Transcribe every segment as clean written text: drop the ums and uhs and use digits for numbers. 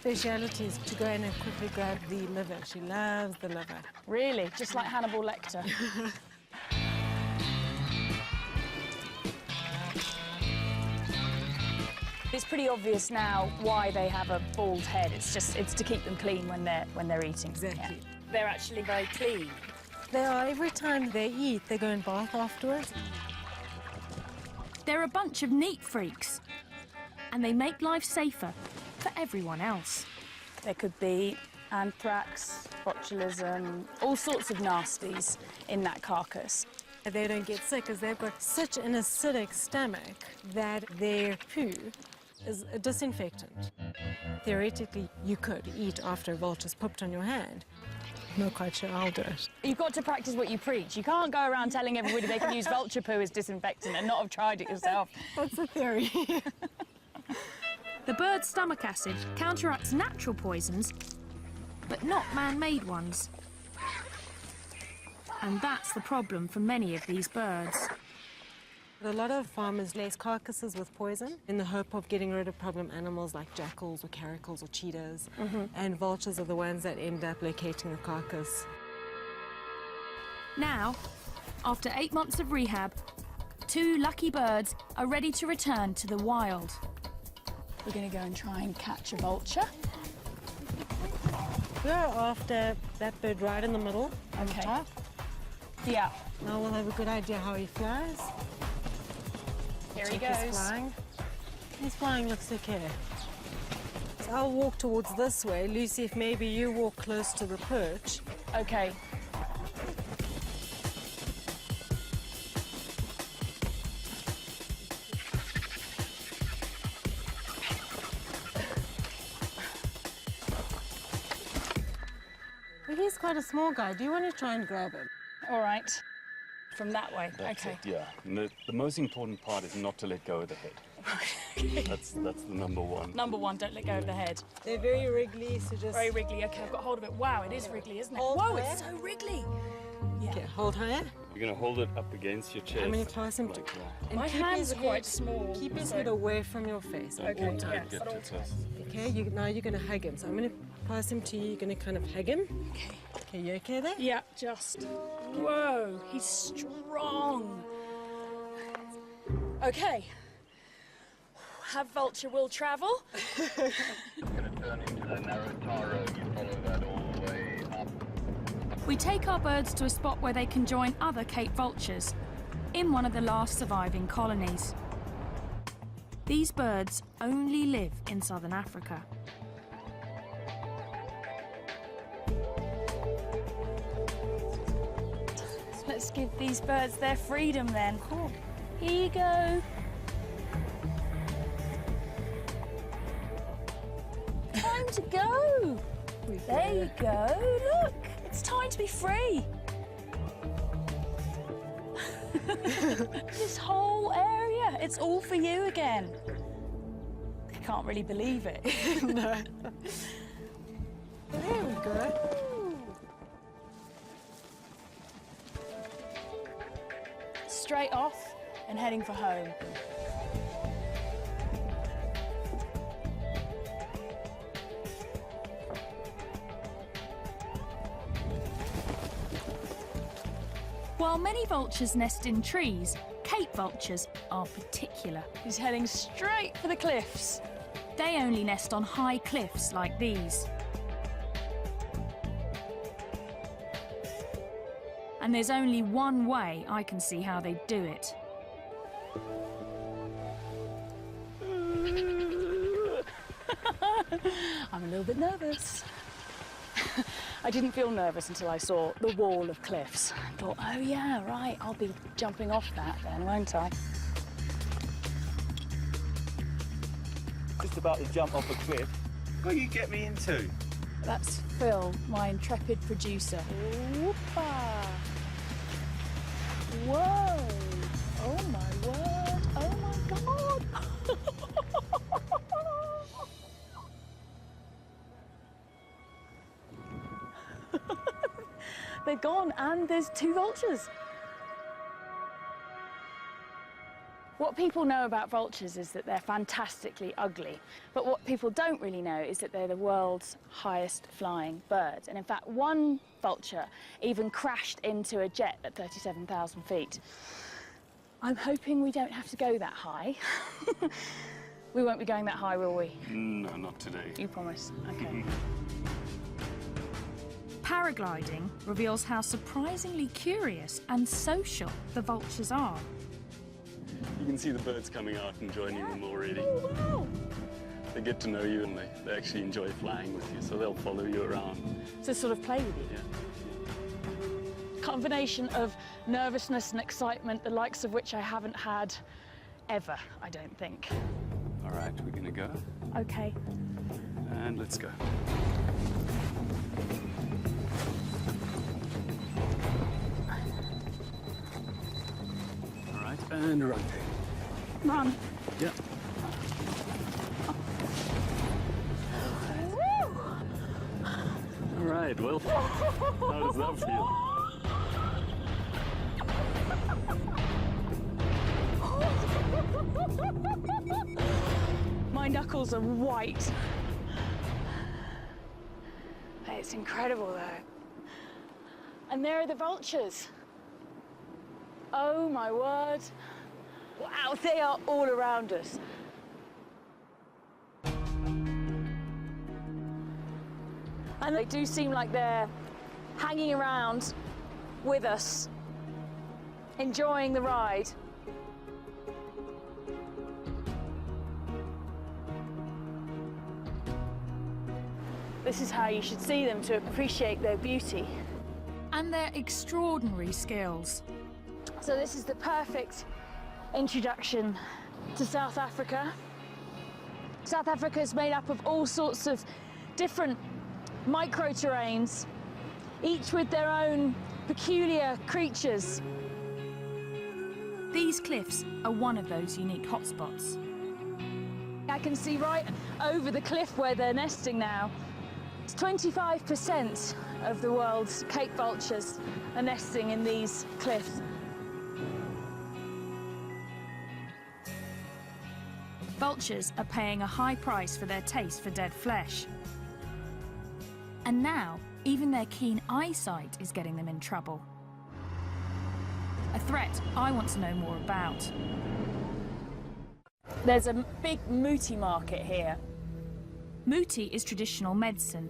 speciality is to go in and quickly grab the liver. She loves the liver. Really? Just like Hannibal Lecter? It's pretty obvious now why they have a bald head. It's to keep them clean when they're eating. Exactly. Yeah. They're actually very clean. They are. Every time they eat, they go and bath afterwards. They're a bunch of neat freaks, and they make life safer for everyone else. There could be anthrax, botulism, all sorts of nasties in that carcass. They don't get sick because they've got such an acidic stomach that their poo is a disinfectant. Theoretically, you could eat after a vulture's pooped on your hand. I'm not quite sure I'll do it. You've got to practice what you preach. You can't go around telling everybody they can use vulture poo as disinfectant and not have tried it yourself. That's a theory. The bird's stomach acid counteracts natural poisons, but not man-made ones. And that's the problem for many of these birds. A lot of farmers lace carcasses with poison in the hope of getting rid of problem animals like jackals or caracals or cheetahs. And vultures are the ones that end up locating the carcass. Now, after 8 months of rehab, 2 lucky birds are ready to return to the wild. We're going to go and try and catch a vulture. We're after that bird right in the middle, on the Okay. top. Yeah. Now we'll have a good idea how he flies. Here he Check goes. He's flying. He's flying, looks okay. So I'll walk towards this way. Lucy, if maybe you walk close to the perch. Okay. Well, he's quite a small guy. Do you want to try and grab him? All right. From that way. That's okay. it, yeah. And the most important part is not to let go of the head. That's the number one. Number one, don't let go of the head. They're very wriggly, so just... Very wriggly. Okay, I've got hold of it. Wow, it is wriggly, isn't it? Hold Whoa, higher. it's so wriggly. Yeah. Okay, hold higher. You're going to hold it up against your chest. I'm going to clasp him like that. and My keep hands his are quite head- small, Keep his so- head away from your face at Okay, all yeah. times. Get too close. Okay, now you're going to hug him. So I'm going to pass him to you. You're going to kind of hug him. Okay. Okay, you okay there? Yeah, just. Whoa, he's strong. Okay. Have vulture will travel. It's going to turn into the narrow tar road. You follow that all the way up. We take our birds to a spot where they can join other Cape vultures in one of the last surviving colonies. These birds only live in southern Africa. Let's give these birds their freedom then. Cool. Here you go. Time to go. There you go. Look, it's time to be free. This whole area, it's all for you again. I can't really believe it. No. There we go. Straight off and heading for home. While many vultures nest in trees, Cape vultures are particular. He's heading straight for the cliffs. They only nest on high cliffs like these. And there's only one way I can see how they do it. I'm a little bit nervous. I didn't feel nervous until I saw the wall of cliffs. I thought, oh yeah, right, I'll be jumping off that then, won't I? Just about to jump off a cliff. What you get me into? That's Phil, my intrepid producer. Whoopah! Whoa! Oh my word! Oh my God! They're gone, and there's 2 vultures. What people know about vultures is that they're fantastically ugly, but what people don't really know is that they're the world's highest flying bird. And in fact, one vulture even crashed into a jet at 37,000 feet. I'm hoping we don't have to go that high. We won't be going that high, will we? No, not today. You promise? Okay. Paragliding reveals how surprisingly curious and social the vultures are. You can see the birds coming out and joining them already. Oh, wow. They get to know you and they actually enjoy flying with you, so they'll follow you around. To sort of play with you. Yeah. Combination of nervousness and excitement, the likes of which I haven't had ever, I don't think. All right, we're gonna go. Okay. And let's go. All right, and rotate. Run. Yeah. All right, well, how does that feel? My knuckles are white. It's incredible, though. And there are the vultures. Oh, my word. Wow, they are all around us. And they do seem like they're hanging around with us, enjoying the ride. This is how you should see them to appreciate their beauty. And their extraordinary skills. So this is the perfect introduction to South Africa. South Africa is made up of all sorts of different micro-terrains, each with their own peculiar creatures. These cliffs are one of those unique hotspots. I can see right over the cliff where they're nesting now. It's 25% of the world's Cape vultures are nesting in these cliffs. Vultures are paying a high price for their taste for dead flesh. And now, even their keen eyesight is getting them in trouble. A threat I want to know more about. There's a big muti market here. Muti is traditional medicine.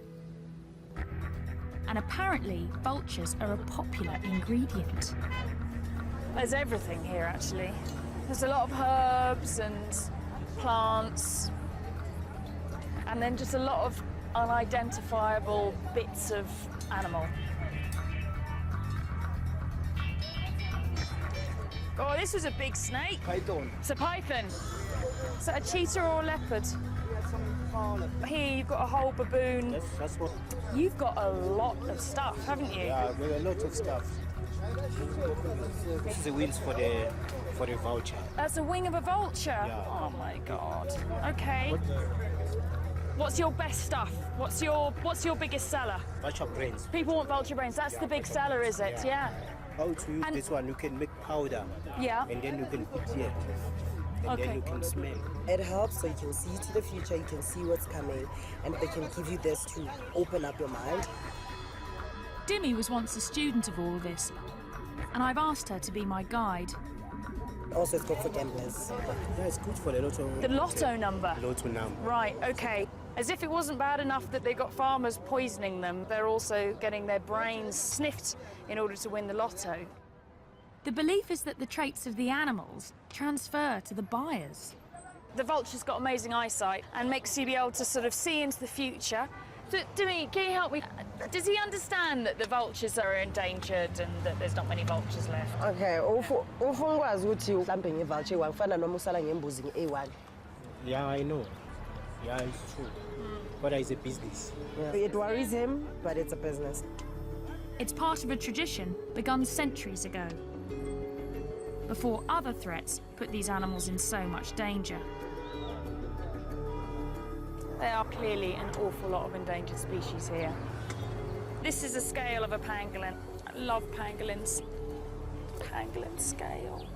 And apparently, vultures are a popular ingredient. There's everything here, actually. There's a lot of herbs and plants, and then just a lot of unidentifiable bits of animal. Oh, this was a big snake. Python. It's a python. Is that a cheetah or a leopard? Here you've got a whole baboon. That's what. You've got a lot of stuff, haven't you? Yeah, there are a lot of stuff. This is the wheels for the vulture. That's a wing of a vulture. Yeah. Oh my God. Okay. What's your best stuff? What's your biggest seller? Vulture brains. People want vulture brains. That's the big seller, is it? Yeah. How to use And- this one? You can make powder. Yeah. And then you can put here. And Okay. then you can smell. It helps so you can see to the future, you can see what's coming, and they can give you this to open up your mind. Dimmy was once a student of all this, and I've asked her to be my guide. Also, it's good for gamblers. Yeah, it's good for the lotto. The lotto number. Lotto number. Right, okay. As if it wasn't bad enough that they got farmers poisoning them, they're also getting their brains sniffed in order to win the lotto. The belief is that the traits of the animals transfer to the buyers. The vulture's got amazing eyesight and makes you be able to sort of see into the future. Dimi, can you help me? Does he understand that the vultures are endangered and that there's not many vultures left? Okay, ufungwazi ukuthi mhlambe ngevulture wangifana noma usala ngembuzi nge-A1. Yeah, I know. Yeah, it's true. But it's a business. Yeah. It worries him, but it's a business. It's part of a tradition begun centuries ago, before other threats put these animals in so much danger. There are clearly an awful lot of endangered species here. This is a scale of a pangolin. I love pangolins. Pangolin scale.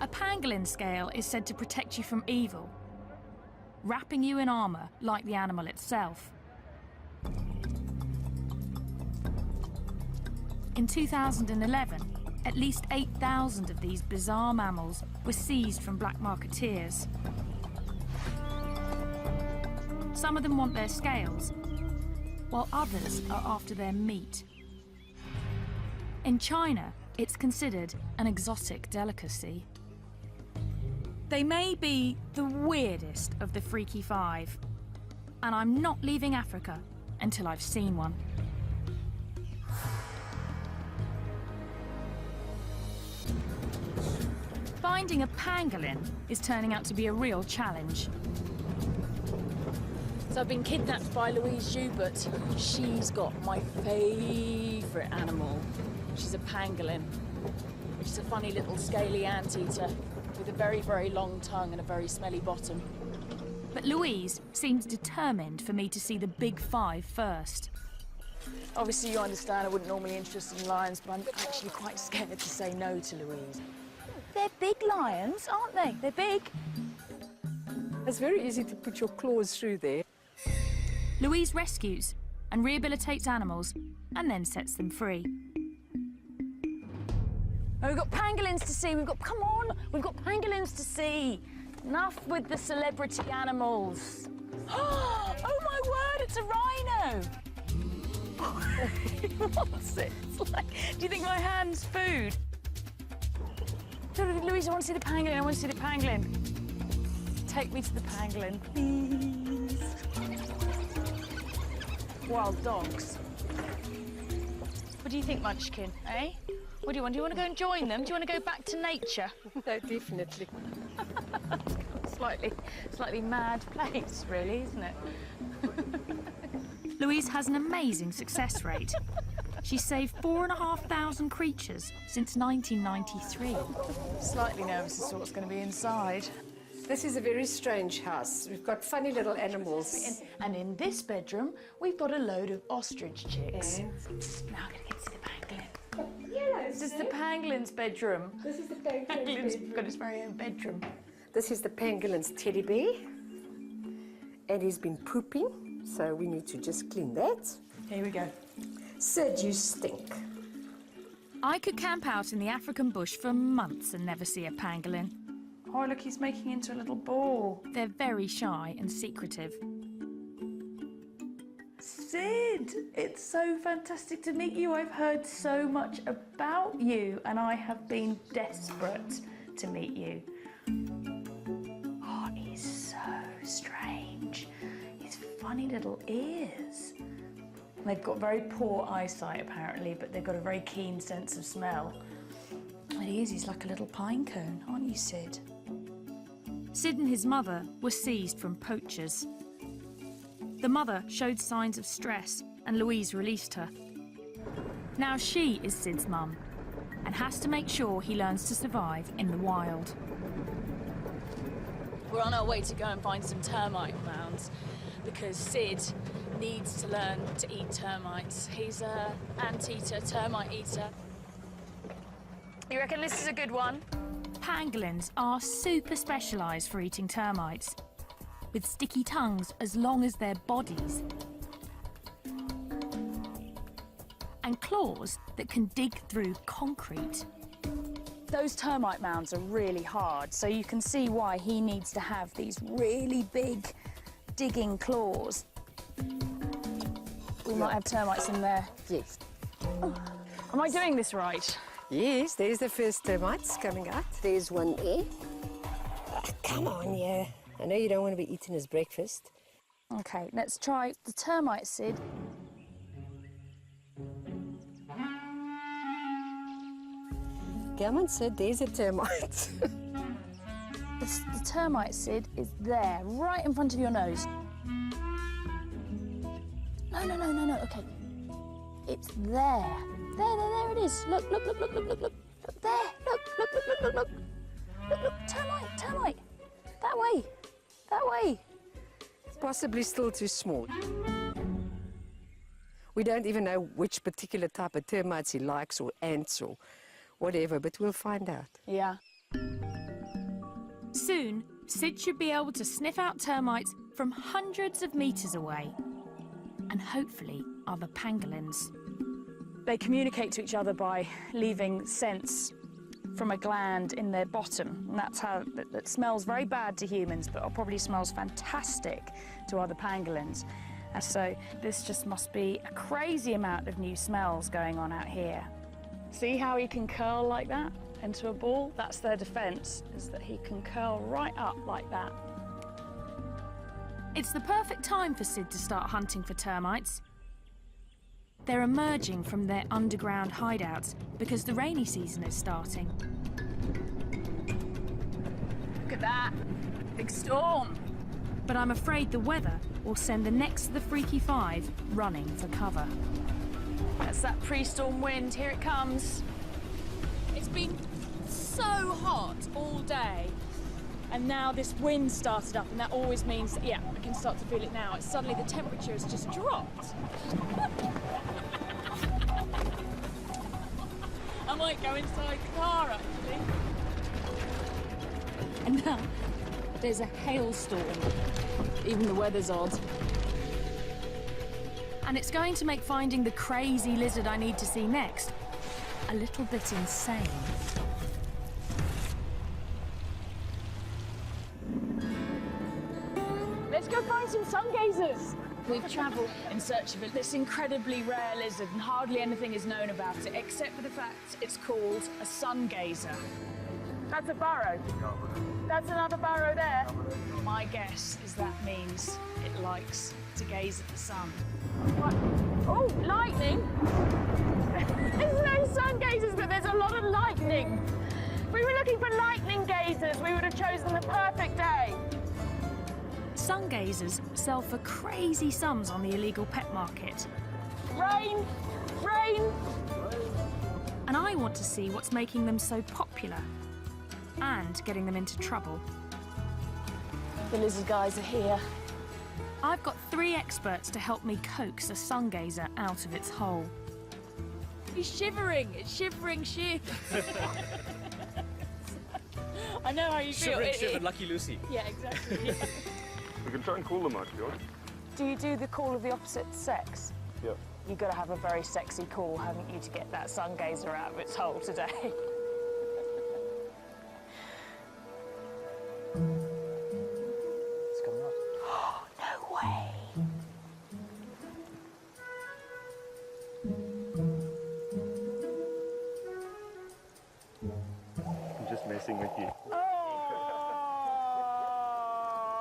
A pangolin scale is said to protect you from evil, wrapping you in armour like the animal itself. In 2011, at least 8,000 of these bizarre mammals were seized from black marketeers. Some of them want their scales, while others are after their meat. In China, it's considered an exotic delicacy. They may be the weirdest of the Freaky Five, and I'm not leaving Africa until I've seen one. Finding a pangolin is turning out to be a real challenge. So I've been kidnapped by Louise Zhu, but she's got my favourite animal. She's a pangolin, which is a funny little scaly anteater with a very, very long tongue and a very smelly bottom. But Louise seems determined for me to see the big five first. Obviously, you understand I wouldn't normally be interested in lions, but I'm actually quite scared to say no to Louise. They're big lions, aren't they? They're big. It's very easy to put your claws through there. Louise rescues and rehabilitates animals and then sets them free. Oh, we've got pangolins to see. Come on, we've got pangolins to see. Enough with the celebrity animals. Oh my word, it's a rhino. What's it? It's like, do you think my hand's food? Louise, I want to see the pangolin. I want to see the pangolin. Take me to the pangolin, please. Wild dogs. What do you think, Munchkin, eh? What do you want? Do you want to go and join them? Do you want to go back to nature? No, definitely. Slightly mad place, really, isn't it? Louise has an amazing success rate. She's saved 4,500 creatures since 1993. Slightly nervous as to what's going to be inside. This is a very strange house. We've got funny little animals. And in this bedroom, we've got a load of ostrich chicks. Now I'm going to get to the pangolin. This is the pangolin's bedroom. This is the pangolin's Pangolin's bedroom. got his very own bedroom. This is the pangolin's teddy bear. And he's been pooping, so we need to just clean that. Here we go. Sid, you stink. I could camp out in the African bush for months and never see a pangolin. Oh, look, he's making into a little ball. They're very shy and secretive. Sid, it's so fantastic to meet you. I've heard so much about you, and I have been desperate to meet you. Oh, he's so strange. His funny little ears. They've got very poor eyesight, apparently, but they've got a very keen sense of smell. And he's like a little pine cone, aren't you, Sid? Sid and his mother were seized from poachers. The mother showed signs of stress and Louise released her. Now she is Sid's mum and has to make sure he learns to survive in the wild. We're on our way to go and find some termite mounds because Sid needs to learn to eat termites. He's an anteater, termite eater. You reckon this is a good one? Pangolins are super specialised for eating termites, with sticky tongues as long as their bodies, and claws that can dig through concrete. Those termite mounds are really hard, so you can see why he needs to have these really big digging claws. We might have termites in there. Yes. Oh. Am I doing this right? Yes, there's the first termites coming out. There's one there. Oh, come on, yeah. I know you don't want to be eating his breakfast. Okay, let's try the termite, Sid. Come on, Sid, there's a termite. The termite, Sid, is there, right in front of your nose. No, okay. It's there. There it is. Look. Look there. Look. Look, termite. That way. Possibly still too small. We don't even know which particular type of termites he likes or ants or whatever, but we'll find out. Yeah. Soon, Sid should be able to sniff out termites from hundreds of meters away, and hopefully other pangolins. They communicate to each other by leaving scents from a gland in their bottom, and that's how it smells very bad to humans, but it probably smells fantastic to other pangolins. And so this just must be a crazy amount of new smells going on out here. See how he can curl like that into a ball? That's their defense, is that he can curl right up like that. It's the perfect time for Sid to start hunting for termites. They're emerging from their underground hideouts because the rainy season is starting. Look at that, big storm. But I'm afraid the weather will send the next of the Freaky Five running for cover. That's that pre-storm wind, here it comes. It's been so hot all day, and now this wind started up, and that always means, yeah, I can start to feel it now. It's suddenly the temperature has just dropped. I might go inside the car, actually. And now there's a hailstorm. Even the weather's odd. And it's going to make finding the crazy lizard I need to see next a little bit insane. Let's go find some sun gazers. We've travelled in search of this incredibly rare lizard, and hardly anything is known about it, except for the fact it's called a sun gazer. That's a burrow. That's another burrow there. My guess is that means it likes to gaze at the sun. What? Oh, lightning! There's no sun gazers, but there's a lot of lightning. If we were looking for lightning gazers, we would have chosen the perfect day. Sun gazers sell for crazy sums on the illegal pet market. Rain! Rain! And I want to see what's making them so popular and getting them into trouble. The lizard guys are here. I've got 3 experts to help me coax a sun gazer out of its hole. He's shivering. It's shivering shit. I know how you feel. Shiver, Lucky Lucy. Yeah, exactly. We can try and call them out, George. Do you do the call of the opposite sex? Yeah. You've got to have a very sexy call, haven't you, to get that sun gazer out of its hole today? It's coming out. No way. I'm just messing with you.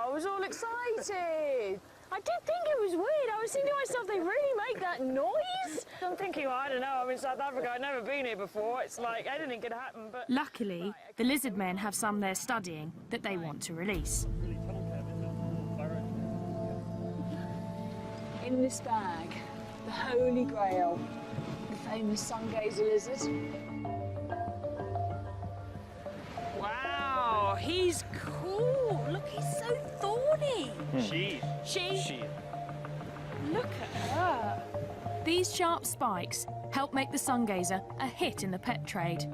I was all excited. I did think it was weird. I was thinking to myself, they really make that noise? I'm thinking, well, I don't know, I'm in South Africa, I've never been here before. It's like, anything could happen, but... Luckily, the lizard men have some they're studying that they want to release. In this bag, the Holy Grail, the famous sun gazer lizard. Wow, he's cool. Look, he's so thorny. She. Look at her. These sharp spikes help make the sun gazer a hit in the pet trade.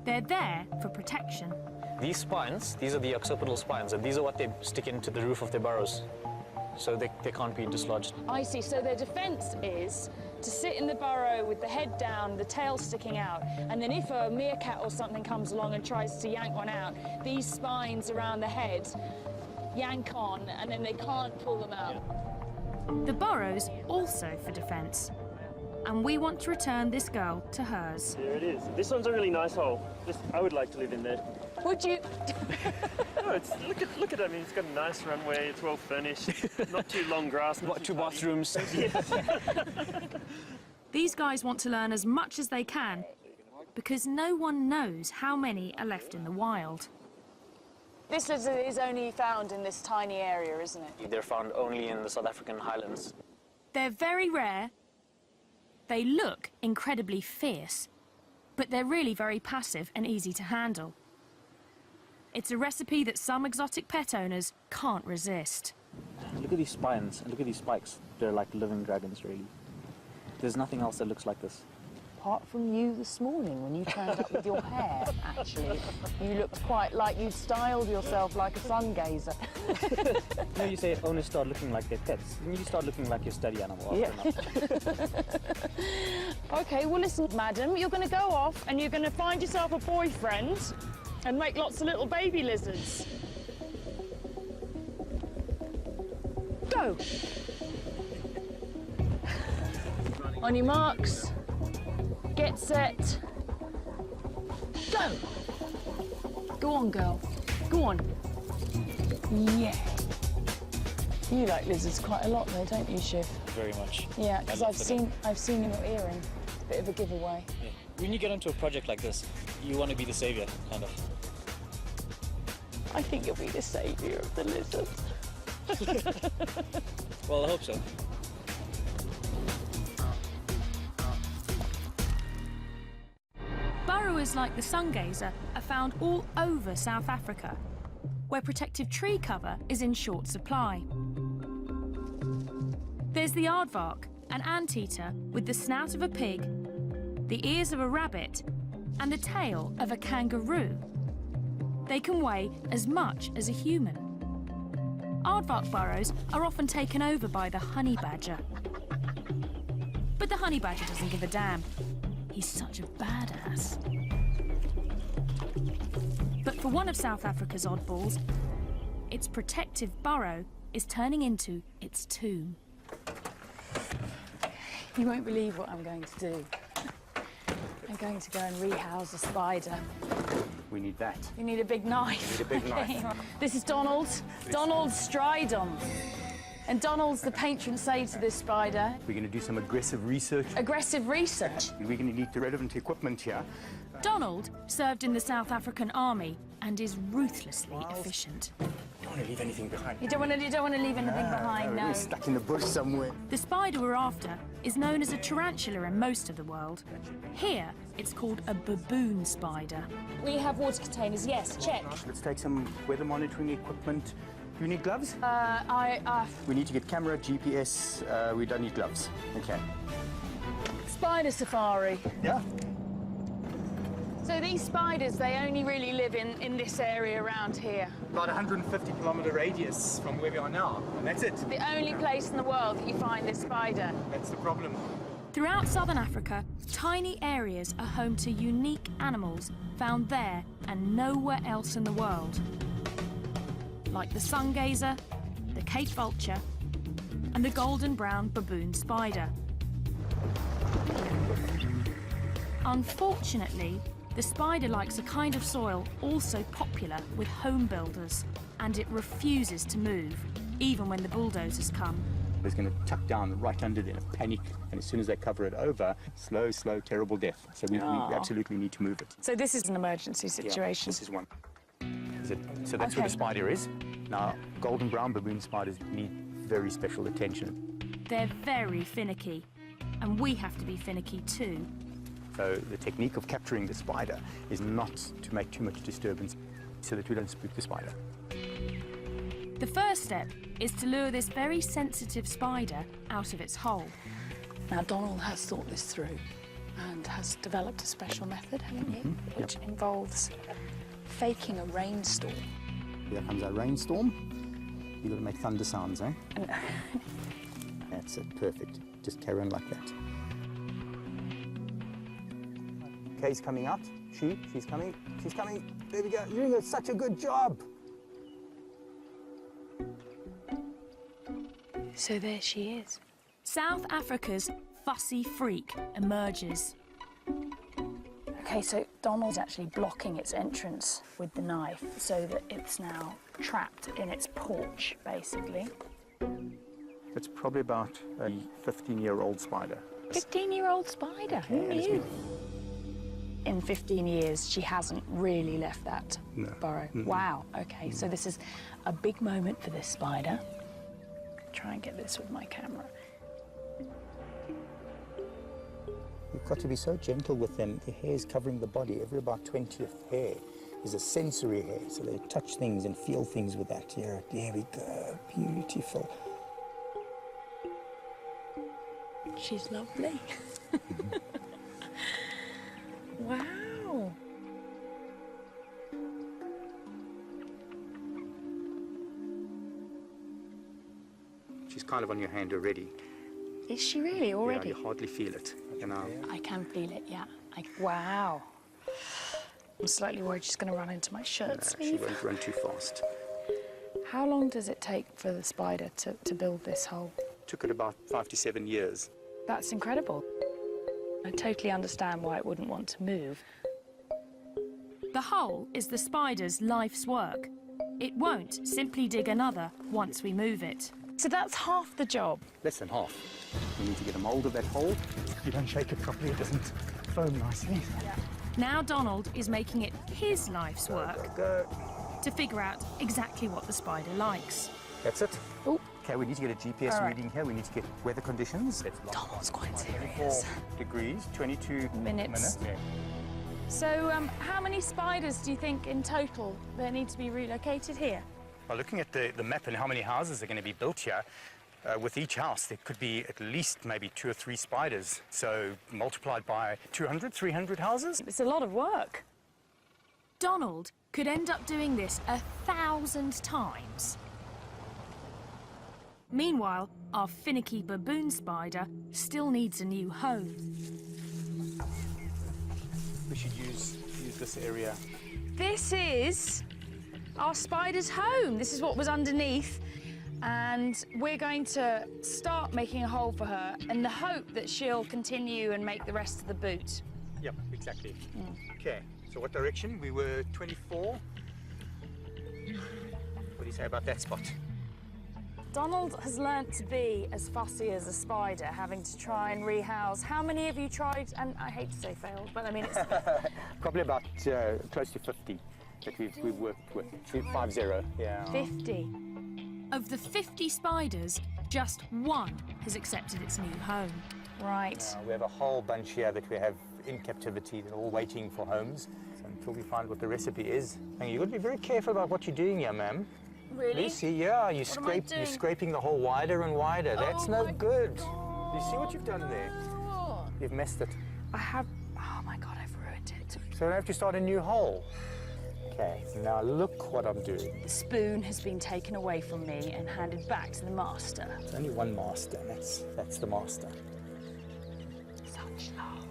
They're there for protection. These spines, these are the occipital spines, and these are what they stick into the roof of their burrows, so they can't be dislodged. I see, so their defense is to sit in the burrow with the head down, the tail sticking out, and then if a meerkat or something comes along and tries to yank one out, these spines around the head yank on, and then they can't pull them out. The burrow's also for defense. And we want to return this girl to hers. There it is. This one's a really nice hole. I would like to live in there. Would you? No, look at it. I mean, it's got a nice runway. It's well furnished. Not too long grass. What, 2 bathrooms? These guys want to learn as much as they can because no one knows how many are left in the wild. This lizard is only found in this tiny area, isn't it? They're found only in the South African highlands. They're very rare. They look incredibly fierce, but they're really very passive and easy to handle. It's a recipe that some exotic pet owners can't resist. Look at these spines and look at these spikes. They're like living dragons, really. There's nothing else that looks like this. apart from you this morning when you turned up with your hair, actually. You looked quite like you'd styled yourself like a sun gazer. You know, you say owners start looking like their pets. You need to start looking like your study animal after enough. OK, well, listen, madam, you're going to go off and you're going to find yourself a boyfriend and make lots of little baby lizards. Go! On your marks, get set, go! Go on, girl. Go on. Yeah. You like lizards quite a lot, though, don't you, Shiv? Very much. Yeah, because I've seen your earring. Bit of a giveaway. Yeah. When you get into a project like this, you want to be the saviour, kind of. I think you'll be the saviour of the lizards. Well, I hope so. Burrowers like the sungazer are found all over South Africa, where protective tree cover is in short supply. There's the aardvark, an anteater with the snout of a pig, the ears of a rabbit, and the tail of a kangaroo. They can weigh as much as a human. Aardvark burrows are often taken over by the honey badger. But the honey badger doesn't give a damn. He's such a badass. But for one of South Africa's oddballs, its protective burrow is turning into its tomb. You won't believe what I'm going to do. I'm going to go and rehouse a spider. We need that. You need a big knife. We need a big knife. This is Donald. Donald Stridon. And Donald's the patron saint of this spider. We're going to do some aggressive research. Aggressive research? We're going to need the relevant equipment here. Donald served in the South African Army and is ruthlessly efficient. Don't want to leave anything behind. You don't want to leave anything behind, no. We're stuck in the bush somewhere. The spider we're after is known as a tarantula in most of the world. Here, it's called a baboon spider. We have water containers, yes, check. Let's take some weather monitoring equipment. Do you need gloves? We need to get camera, GPS. We don't need gloves. Okay. Spider safari. Yeah. So these spiders, they only really live in this area around here. About 150-kilometer radius from where we are now, and that's it. The only place in the world that you find this spider. That's the problem. Throughout southern Africa, tiny areas are home to unique animals found there and nowhere else in the world. Like the sungazer, the Cape vulture, and the golden brown baboon spider. Unfortunately, the spider likes a kind of soil also popular with home builders, and it refuses to move, even when the bulldozers come. It's going to tuck down right under there, panic, and as soon as they cover it over, slow, terrible death. So we absolutely need to move it. So this is an emergency situation? Yeah, this is one. So that's where the spider is. Now, golden brown baboon spiders need very special attention. They're very finicky, and we have to be finicky too. So the technique of capturing the spider is not to make too much disturbance so that we don't spook the spider. The first step is to lure this very sensitive spider out of its hole. Now, Donald has thought this through and has developed a special method, haven't you? Which involves faking a rainstorm. Here comes our rainstorm. You've got to make thunder sounds, eh? That's it, perfect. Just carry on like that. Kay's coming out. She's coming. There we go. You're doing such a good job. So there she is. South Africa's fussy freak emerges. Okay, so Donald's actually blocking its entrance with the knife so that it's now trapped in its porch, basically. It's probably about a 15-year-old spider. 15-year-old spider? Who knew? In 15 years, she hasn't really left that burrow. Wow, okay, so this is a big moment for this spider. Try and get this with my camera. You've got to be so gentle with them. The hair is covering the body. Every about 20th hair is a sensory hair, so they touch things and feel things with that here. There we go, beautiful. She's lovely. Wow. She's kind of on your hand already. Is she really already? Yeah, you hardly feel it. You know. I can feel it, yeah. Wow. I'm slightly worried she's going to run into my shirt No, sleeve. she won't run too fast. How long does it take for the spider to build this hole? Took it about 5 to 7 years. That's incredible. I totally understand why it wouldn't want to move. The hole is the spider's life's work. It won't simply dig another once we move it. So that's half the job. Less than half. We need to get a mould of that hole. If you don't shake it properly, it doesn't foam nicely. Yeah. Now Donald is making it his life's work to figure out exactly what the spider likes. That's it. Oh. Okay, we need to get a GPS reading here. We need to get weather conditions. Donald's quite 24 serious. degrees, 22 Minutes. Yeah. So how many spiders do you think in total there need to be relocated here? Well, looking at the map and how many houses are going to be built here, with each house there could be at least maybe 2 or 3 spiders. So multiplied by 200, 300 houses. It's a lot of work. Donald could end up doing this 1,000 times. Meanwhile, our finicky baboon spider still needs a new home. We should use this area. This is our spider's home. This is what was underneath. And we're going to start making a hole for her in the hope that she'll continue and make the rest of the boot. Yep, exactly. Okay, so what direction? We were 24. What do you say about that spot? Donald has learnt to be as fussy as a spider, having to try and rehouse. How many have you tried? And I hate to say failed, but I mean it's... Probably about close to 50 that we've worked with. 50, yeah. 50. Of the 50 spiders, just one has accepted its new home. Right. We have a whole bunch here that we have in captivity. They're all waiting for homes. So until we find what the recipe is. And you've got to be very careful about what you're doing here, ma'am. Really? Lucy, yeah, you're scraping the hole wider and wider. That's no good. You see what you've done there? You've messed it. I have... Oh my God, I've ruined it. So I have to start a new hole. Okay, now look what I'm doing. The spoon has been taken away from me and handed back to the master. There's only one master, and that's the master. Such love.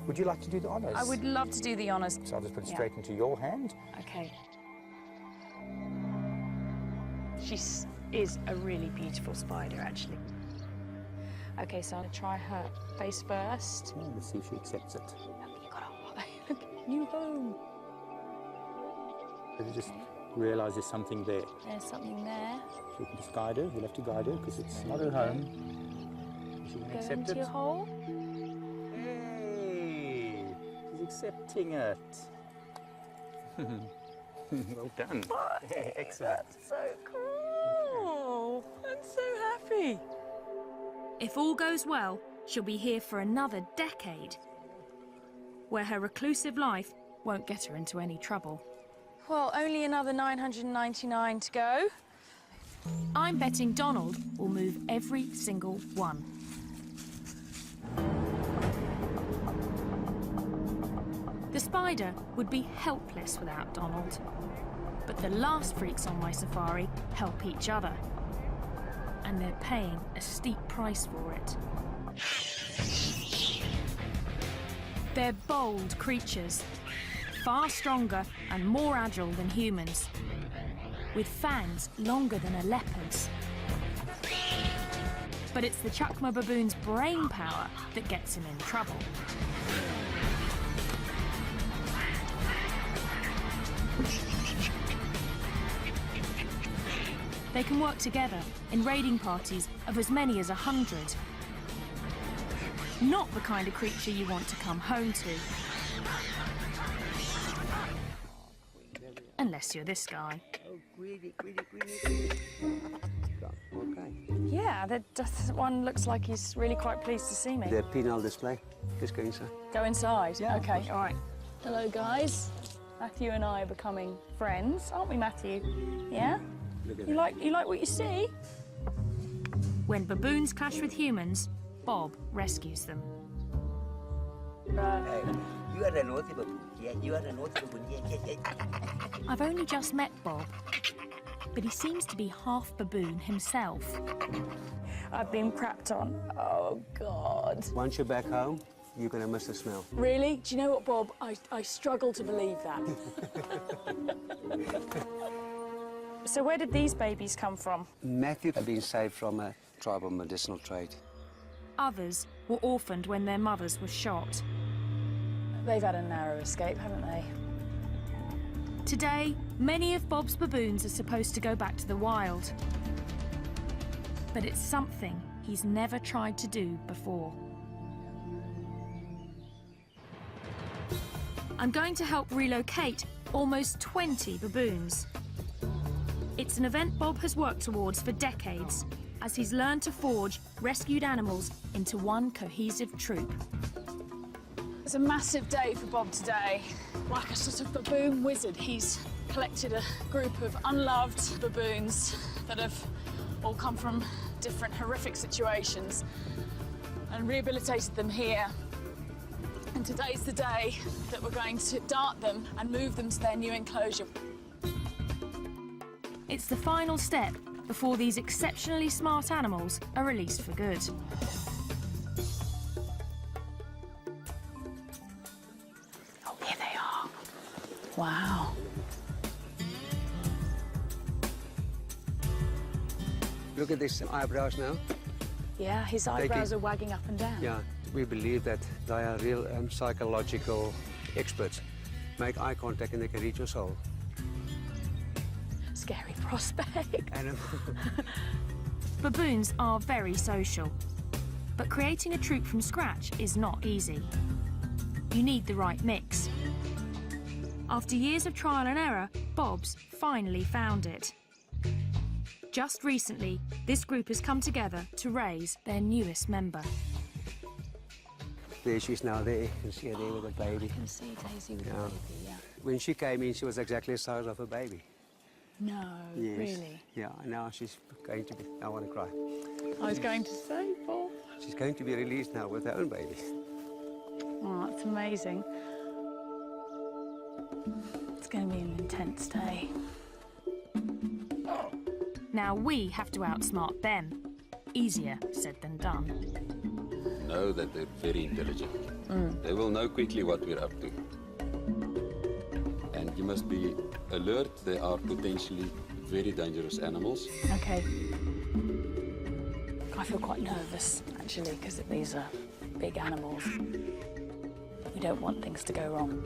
Would you like to do the honours? I would love to do the honours. So I'll just put it straight into your hand. Okay. She is a really beautiful spider, actually. Okay, so I'm going to try her face first. Oh, let's see if she accepts it. Look, you got a look, new home. So you just realise there's something there. There's something there. So we can just guide her. We'll have to guide her because it's not her home. Is she going to accept into it? your hole. Hey, she's accepting it. Well done. Excellent. That's so cool. I'm so happy. If all goes well, she'll be here for another decade, where her reclusive life won't get her into any trouble. Well, only another 999 to go. I'm betting Donald will move every single one. The spider would be helpless without Donald. But the last freaks on my safari help each other. And they're paying a steep price for it. They're bold creatures, far stronger and more agile than humans, with fangs longer than a leopard's. But it's the Chukma baboon's brain power that gets him in trouble. They can work together in raiding parties of as many as 100. Not the kind of creature you want to come home to. Unless you're this guy. Yeah, that one looks like he's really quite pleased to see me. The penal display. Just go inside. Go inside? Yeah. Okay, all right. Hello, guys. Matthew and I are becoming friends, aren't we, Matthew? Yeah? You like what you see? When baboons clash with humans, Bob rescues them. Hey, you are a naughty baboon. Yeah, you are a naughty baboon. Yeah. I've only just met Bob, but he seems to be half baboon himself. I've been prepped on. Oh, God. Once you're back home, you're going to miss the smell. Really? Do you know what, Bob? I struggle to believe that. So where did these babies come from? Matthew had been saved from a tribal medicinal trade. Others were orphaned when their mothers were shot. They've had a narrow escape, haven't they? Today, many of Bob's baboons are supposed to go back to the wild. But it's something he's never tried to do before. I'm going to help relocate almost 20 baboons. It's an event Bob has worked towards for decades, as he's learned to forge rescued animals into one cohesive troop. It's a massive day for Bob today. Like a sort of baboon wizard, he's collected a group of unloved baboons that have all come from different horrific situations and rehabilitated them here. And today's the day that we're going to dart them and move them to their new enclosure. It's the final step before these exceptionally smart animals are released for good. Oh, here they are. Wow. Look at these eyebrows now. Yeah, his eyebrows are wagging up and down. Yeah, we believe that they are real psychological experts. Make eye contact and they can read your soul. Scary prospect. Baboons are very social, but creating a troop from scratch is not easy. You need the right mix. After years of trial and error, Bob's finally found it. Just recently, this group has come together to raise their newest member. There she is now there. You can see her there with a baby. I can see Daisy with a Yeah. baby, yeah. When she came in, she was exactly the size of a baby. No, Yes. really? Yeah, now she's going to be... I want to cry. I was going to say, Bob. She's going to be released now with her own baby. Oh, that's amazing. It's going to be an intense day. Now we have to outsmart them. Easier said than done. Know that they're very intelligent. They will know quickly what we're up to. And you must be alert. They are potentially very dangerous animals. Okay. I feel quite nervous, actually, because these are big animals. We don't want things to go wrong.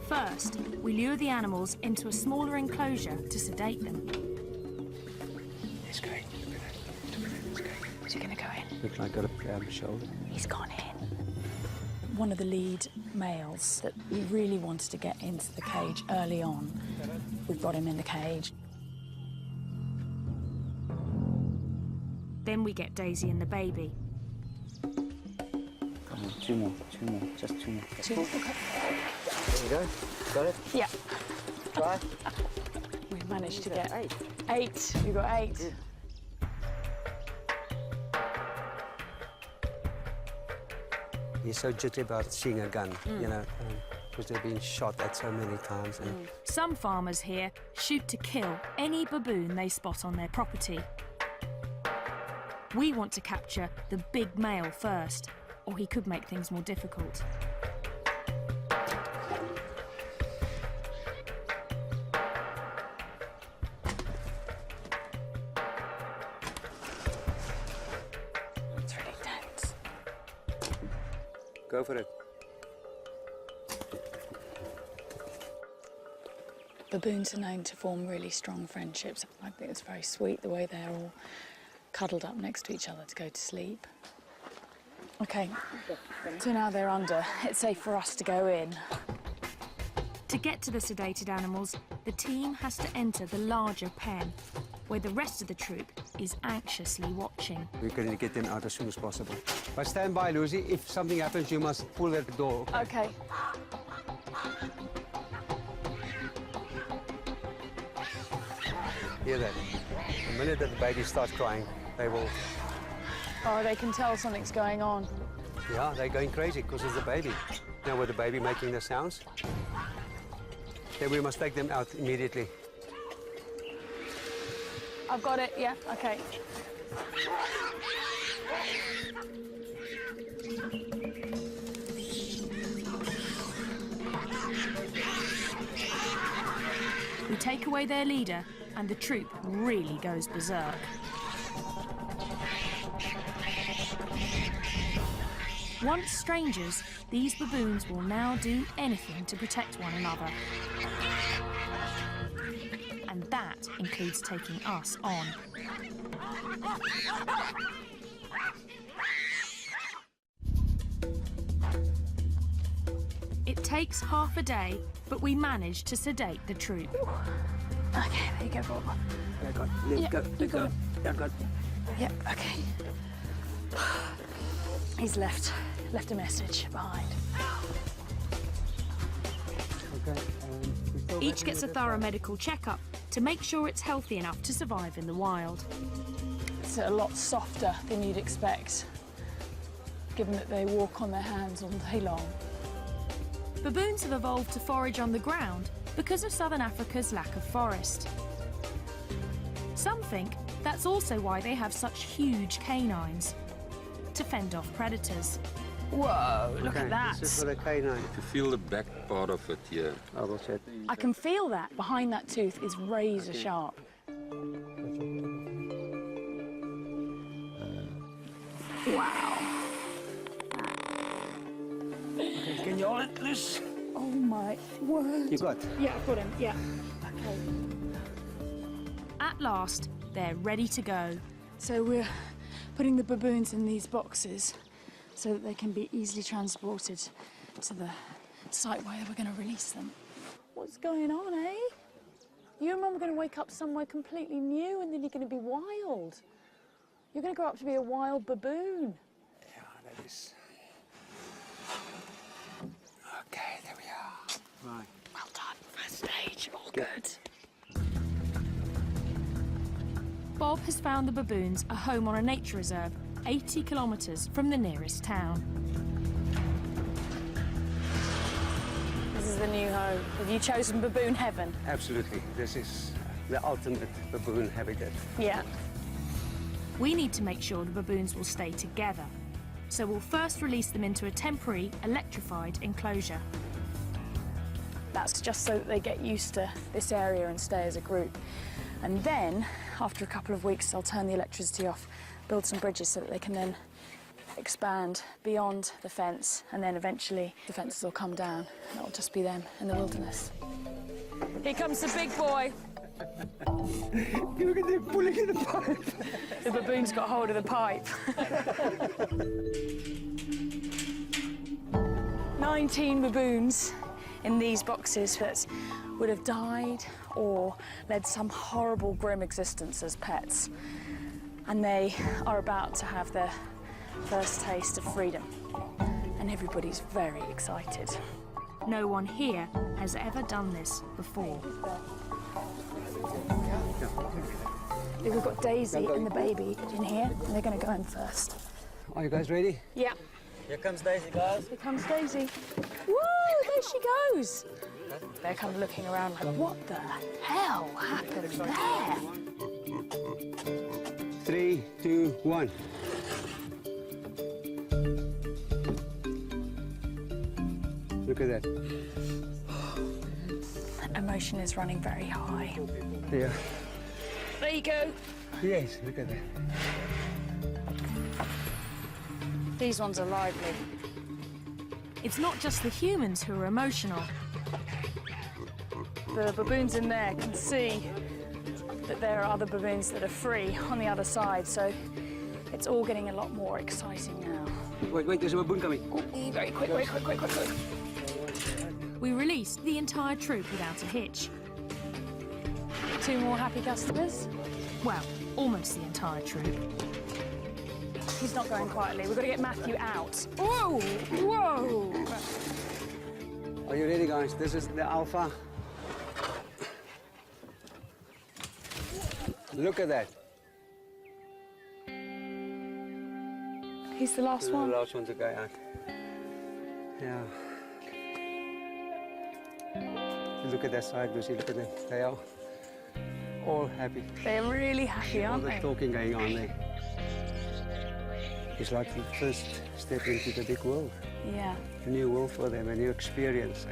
First, we lure the animals into a smaller enclosure to sedate them. It's going. Is he going to go in? Looks like got a shoulder. He's gone in. One of the lead males that we really wanted to get into the cage early on. We've got him in the cage. Then we get Daisy and the baby. Come on, two more, just two more. Two more. Okay. There you go. Got it? Yeah. Try. We've managed to get 8. 8. We've got 8. Good. He's so jittery about seeing a gun, you know, because they've been shot at so many times. And Some farmers here shoot to kill any baboon they spot on their property. We want to capture the big male first, or he could make things more difficult. It's really tense. Go for it. Baboons are known to form really strong friendships. I think it's very sweet the way they're all cuddled up next to each other to go to sleep. Okay, so now they're under. It's safe for us to go in. To get to the sedated animals, the team has to enter the larger pen, where the rest of the troop is anxiously watching. We're going to get them out as soon as possible. But stand by, Lucy. If something happens, you must pull at the door. Okay. Hear that? The minute that the baby starts crying, they will Oh, they can tell something's going on. Yeah, they're going crazy because it's the baby. Now with the baby making the sounds, then we must take them out immediately. I've got it, yeah, okay. We take away their leader, and the troop really goes berserk. Once strangers, these baboons will now do anything to protect one another. And that includes taking us on. It takes half a day, but we manage to sedate the troop. Okay, there you go, Bob. Go. Yeah, go. Yep, okay. He's left a message behind. Okay. Each gets a thorough medical checkup to make sure it's healthy enough to survive in the wild. It's a lot softer than you'd expect, given that they walk on their hands all day long. Baboons have evolved to forage on the ground because of southern Africa's lack of forest. Some think that's also why they have such huge canines, to fend off predators. Whoa, look at that. This is for the canine. If you feel the back part of it here. I will check. I can feel that. Behind that tooth is razor sharp. Wow. Okay, can you hold this? Oh my word. You got? Yeah, I've got him, yeah. Okay. At last, they're ready to go. So we're putting the baboons in these boxes so that they can be easily transported to the site where we're going to release them. What's going on, eh? You and Mum are going to wake up somewhere completely new and then you're going to be wild. You're going to grow up to be a wild baboon. Yeah, that is. Okay, there we are. Right. Well done. First stage, all good. Bob has found the baboons a home on a nature reserve 80 kilometres from the nearest town. This is the new home. Have you chosen baboon heaven? Absolutely. This is the ultimate baboon habitat. Yeah. We need to make sure the baboons will stay together. So we'll first release them into a temporary, electrified enclosure. That's just so that they get used to this area and stay as a group. And then, after a couple of weeks, I'll turn the electricity off, build some bridges so that they can then expand beyond the fence, and then eventually the fences will come down and it'll just be them in the wilderness. Here comes the big boy. Look at them pulling in the pipe. The baboon's got hold of the pipe. 19 baboons in these boxes that would have died or led some horrible, grim existence as pets. And they are about to have their first taste of freedom. And everybody's very excited. No one here has ever done this before. We've got Daisy and the baby in here, and they're going to go in first. Are you guys ready? Yeah. Here comes Daisy, guys. Here comes Daisy. Woo! There she goes. They're kind of looking around like, what the hell happened there? 3, 2, 1. Look at that. Emotion is running very high. Yeah. There you go. Yes, look at that. These ones are lively. It's not just the humans who are emotional. The baboons in there can see that there are other baboons that are free on the other side, so it's all getting a lot more exciting now. Wait, there's a baboon coming. Oh, very quick, very quick, quick, quick, quick. We released the entire troop without a hitch. 2 more happy customers. Well, almost the entire troop. He's not going quietly. We've got to get Matthew out. Whoa! Whoa! Are you ready, guys? This is the alpha. Look at that. He's the last one. The last one to go out. Yeah. Look at that side, Lucy. Look at them. They are all happy. They're really happy, aren't all they? the talking going on there. It's like the first step into the big world. Yeah. A new world for them, a new experience.